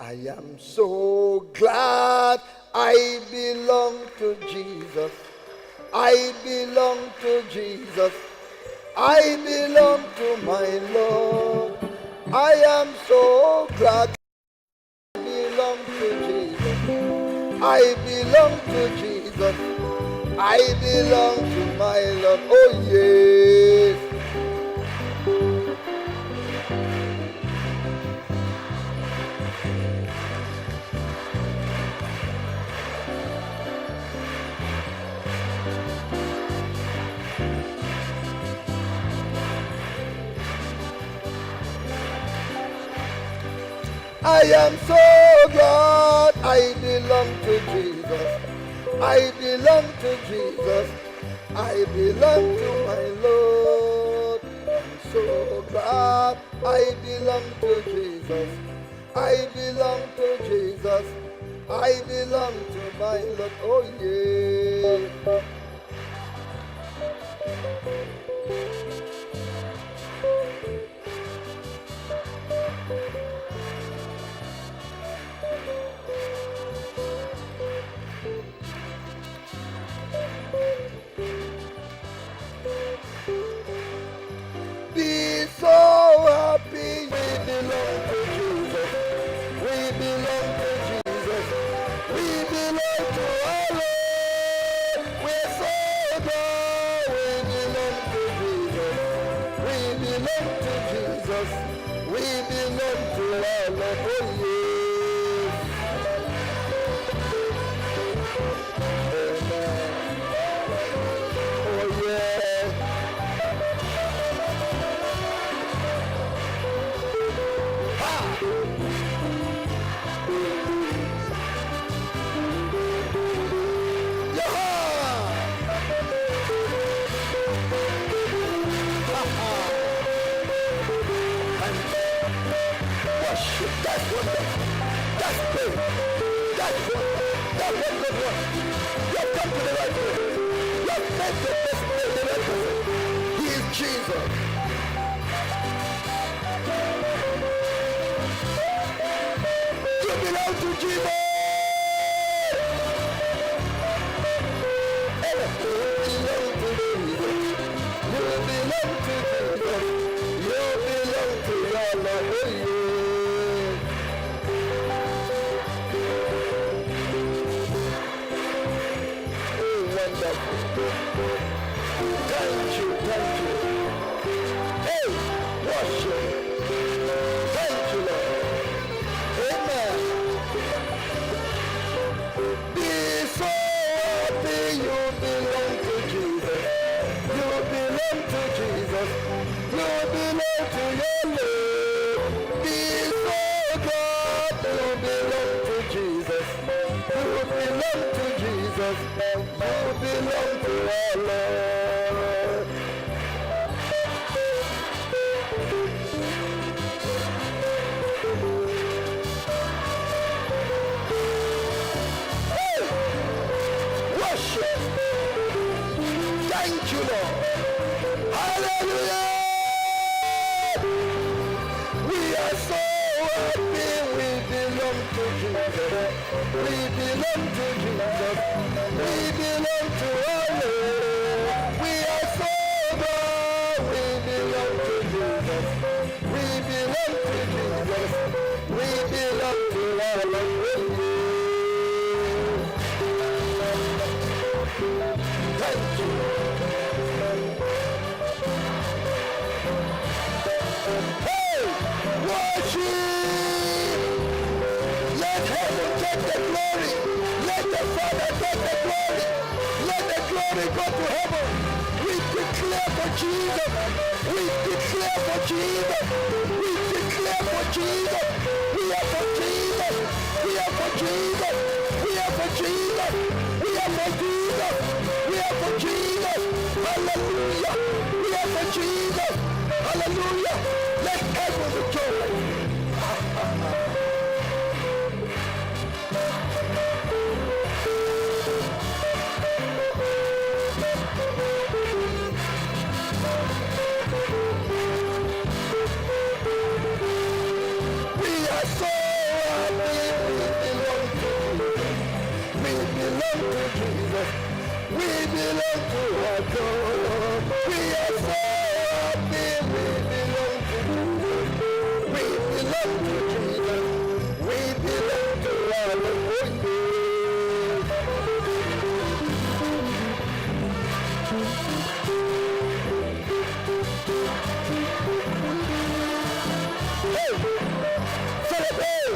I am so glad I belong to Jesus. I belong to Jesus. I belong to my Lord. I am so glad I belong to Jesus. I belong to Jesus. I belong to my Lord. Oh yes. I am so glad I belong to Jesus. I belong to Jesus. I belong to my Lord. I'm so glad I belong to Jesus. I belong to Jesus. I belong to my Lord. Oh yeah. Be so happy we belong to Jesus. We belong to Jesus. We belong to our Lord. We're so glad we belong to Jesus. We belong to Jesus. We belong to our Lord. Oh yes. Amen. Oh yeah. Worship, that's wonderful. That's great. That's wonderful. That's what good work. You've come to the right place. You've made the best place the right place. He is Jesus. You belong to Jesus. You belong to Jesus. You belong to Jesus. You belong to your Lord. Thank you, thank you. Hey, worship. Thank you, Lord. Amen. Be so happy you belong to Jesus. You belong to Jesus. You belong to your Lord. Be so glad you belong to Jesus. You belong to Jesus. You belong to our Lord. Hey! Worship. Thank you, Lord. Hallelujah. We are so happy we belong to Jesus. We belong to Jesus. We belong to our Lord. We are so glad we belong to Jesus. We belong to Jesus. We belong to our Lord. Thank you. Hey! Worship! Let heaven take the glory. Let the Father take the glory. Let the glory go to heaven. We declare for Jesus. We declare for Jesus. We declare for Jesus. We are for Jesus. We are for Jesus. We are for Jesus. We are for Jesus. We are for Jesus. Hallelujah. We are for Jesus. Hallelujah. Let heaven rejoice. belong to Jesus. We belong to our God. We are so happy. We belong to Jesus. We belong to Jesus. We belong to our Lord. Celebrate!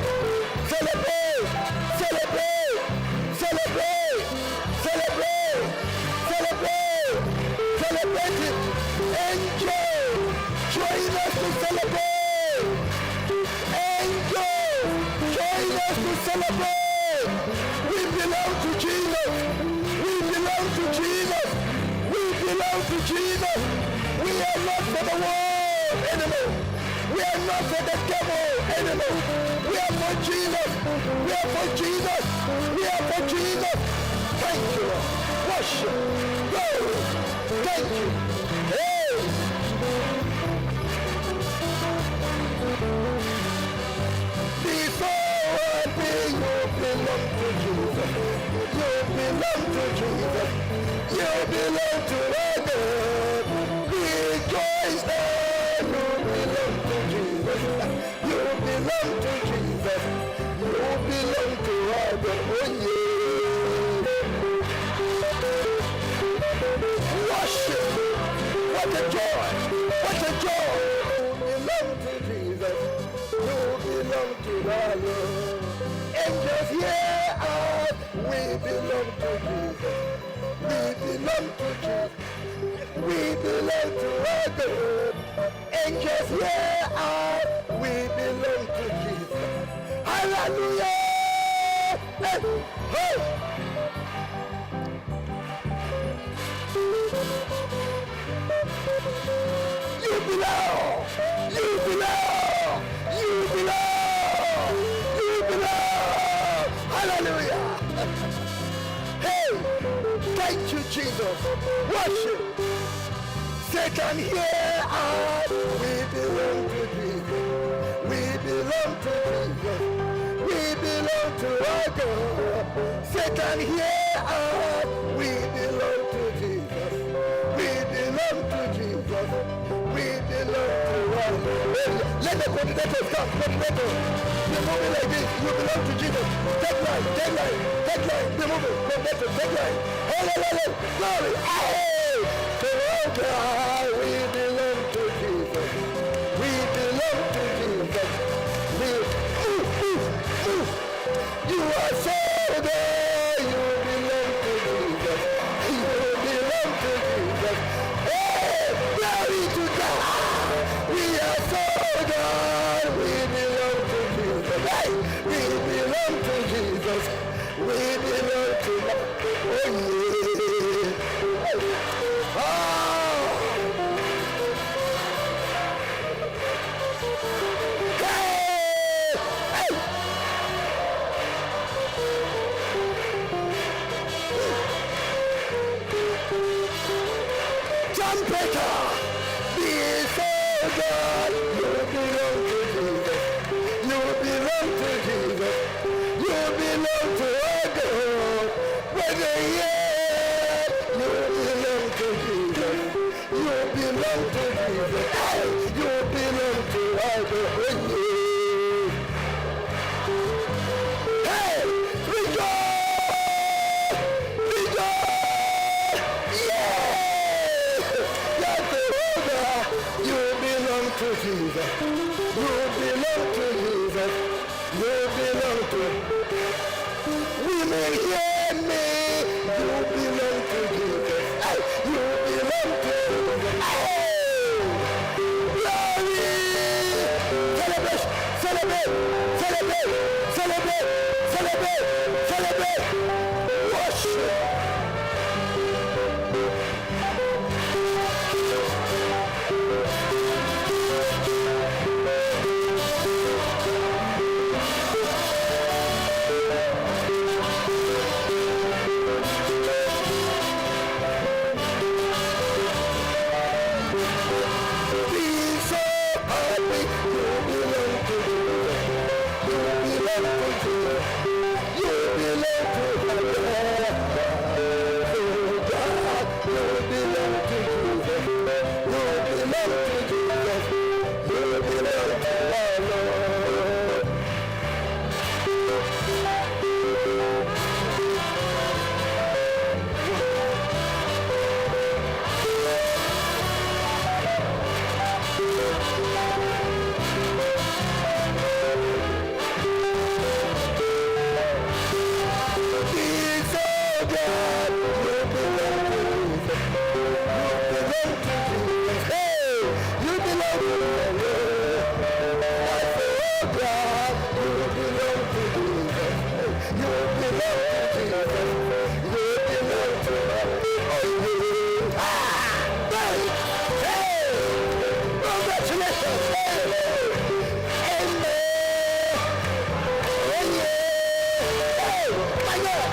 Celebrate! Celebrate! Celebrate! Celebrate! Celebrate! Celebrate it! Enjoy! Join us to celebrate! Enjoy! Join us to celebrate! We belong to Jesus! We belong to Jesus! We belong to Jesus! We are not for the world anymore! We are not for the devil anymore. We are for Jesus. We are for Jesus. We are for Jesus. Thank you, Lord. Worship. Glory. Thank you. Hey. Before you belong to Jesus. You belong to Jesus. You belong to our God. Rejoice that you belong to Jesus. You belong to Jesus. You belong to our God. Oh yeah. Worship. What a joy. What a joy. You belong to Jesus. You belong to our Lord. Angels here out. We belong to Jesus. We belong to Jesus. We belong to our God. Angels here out. We belong to Jesus. Hallelujah! Hey! Hey! You belong! You belong! You belong! You belong! Hallelujah! Hey! Thank you, Jesus! Worship! Satan here out! We belong to Jesus! We belong to Jesus! We belong to our God! Satan here out! We belong to Jesus! We belong to Jesus! We belong to our God! Let the coordinators come! Coordinator! Be moving like this! You belong to Jesus! Take line! Take line! Take line! Be moving! Coordinator! Take line! Hallelujah! Glory! Hey! To our God! We belong to Jesus! We belong to Jesus! You are so good! You belong to Jesus! You belong to Jesus! Hey! Glory to God! We are so good! We belong to Jesus! Hey! We belong to Jesus! We belong to God! Oh yeah! Oh! Trumpeter, be so God, you belong to Jesus, you belong to Jesus, you belong to our God, when they hear, you belong to Jesus, you belong to Jesus, you belong to our God, hey, rejoice, rejoice, yeah! You belong to Jesus. You belong to Jesus. You belong to women hear me. You belong to Jesus. You belong to Jesus. Glory! Celebrate! Celebrate! Celebrate! Celebrate! Celebrate! Celebrate! Worship! You belong to Father.